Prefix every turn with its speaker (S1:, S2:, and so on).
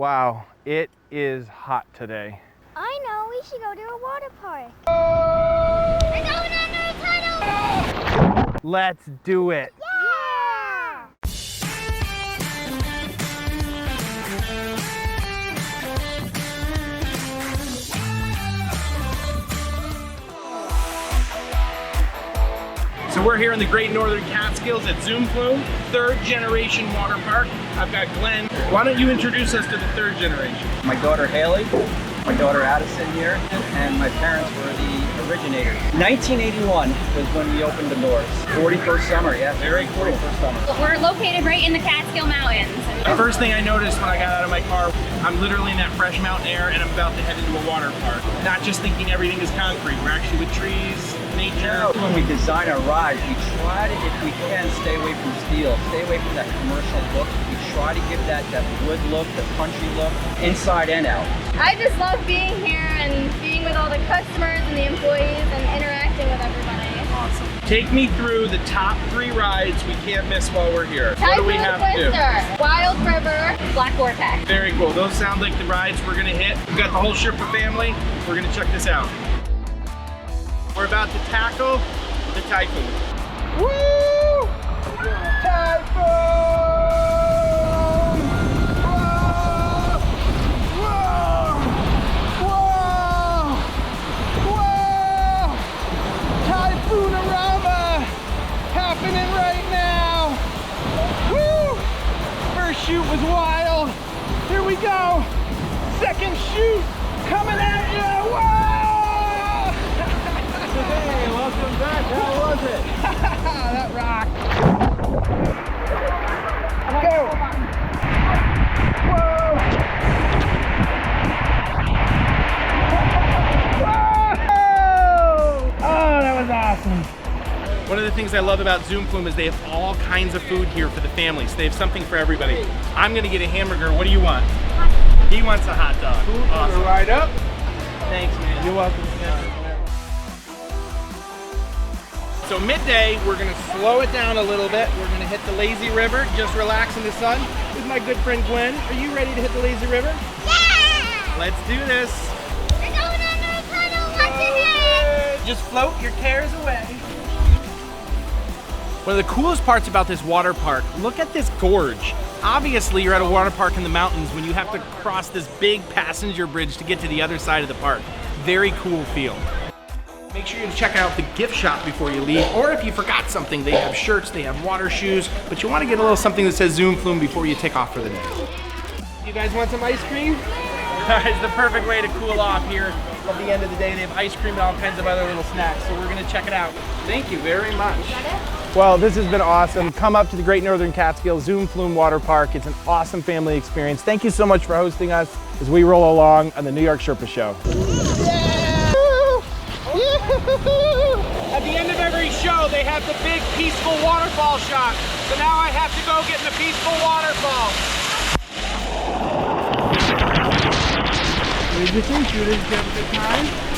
S1: Wow, it is hot today.
S2: I know, we should go to a water park. We're going under a tunnel!
S1: Let's do it.
S2: Yeah!
S1: So we're here in the Great Northern Catskills at Zoom Flume, third generation water park. I've got Glenn. Why don't you introduce us to the third generation?
S3: My daughter Haley, my daughter Addison here, and my parents were the originators. 1981 was when we opened the doors. 41st summer, yeah, very 41st summer.
S4: We're located right in the Catskill Mountains.
S1: The first thing I noticed when I got out of my car, I'm literally in that fresh mountain air and I'm about to head into a water park. Not just thinking everything is concrete, we're actually with trees, nature.
S3: When we design our rides, we try to, if we can, stay away from steel, stay away from that commercial look. We try to give that wood look, the country look, inside and out.
S4: I just love being here and being with all the customers and the employees and interacting with everybody.
S1: Awesome. Take me through the top 3 rides we can't miss while we're here. What do we have to do?
S4: Wild River, Black Vortex.
S1: Very cool. Those sound like the rides we're gonna hit. We've got the whole Sherpa family. We're gonna check this out. We're about to tackle the Typhoon. Woo! Typhoon! Typhoon-arama happening right now. Woo! First shoot was wild. Here we go. Second shoot coming at you. Whoa! Hey, welcome back. How was it? That rocked. Go. Whoa! Oh, that was awesome. One of the things I love about Zoom Flume is they have all kinds of food here for the families. They have something for everybody. I'm gonna get a hamburger. What do you want? He wants a hot dog. Awesome. Right up. Thanks, man. You're welcome. So midday, we're gonna slow it down a little bit. We're gonna hit the lazy river, just relax in the sun. With my good friend Glenn. Are you ready to hit the lazy river?
S2: Yeah!
S1: Let's do this.
S2: We're going under a tunnel, watch your head!
S1: Just float your cares away. One of the coolest parts about this water park, look at this gorge. Obviously, you're at a water park in the mountains when you have to cross this big passenger bridge to get to the other side of the park. Very cool feel. Make sure you check out the gift shop before you leave, or if you forgot something, they have shirts, they have water shoes, but you want to get a little something that says Zoom Flume before you take off for the day. You guys want some ice cream? It's the perfect way to cool off here at the end of the day. They have ice cream and all kinds of other little snacks, so we're gonna check it out. Thank you very much. Well, this has been awesome. Come up to the Great Northern Catskills Zoom Flume Water Park. It's an awesome family experience. Thank you so much for hosting us as we roll along on the New York Sherpa Show. At the end of every show, they have the big peaceful waterfall shot. So now I have to go get in the peaceful waterfall. What did you think? You didn't have a good time?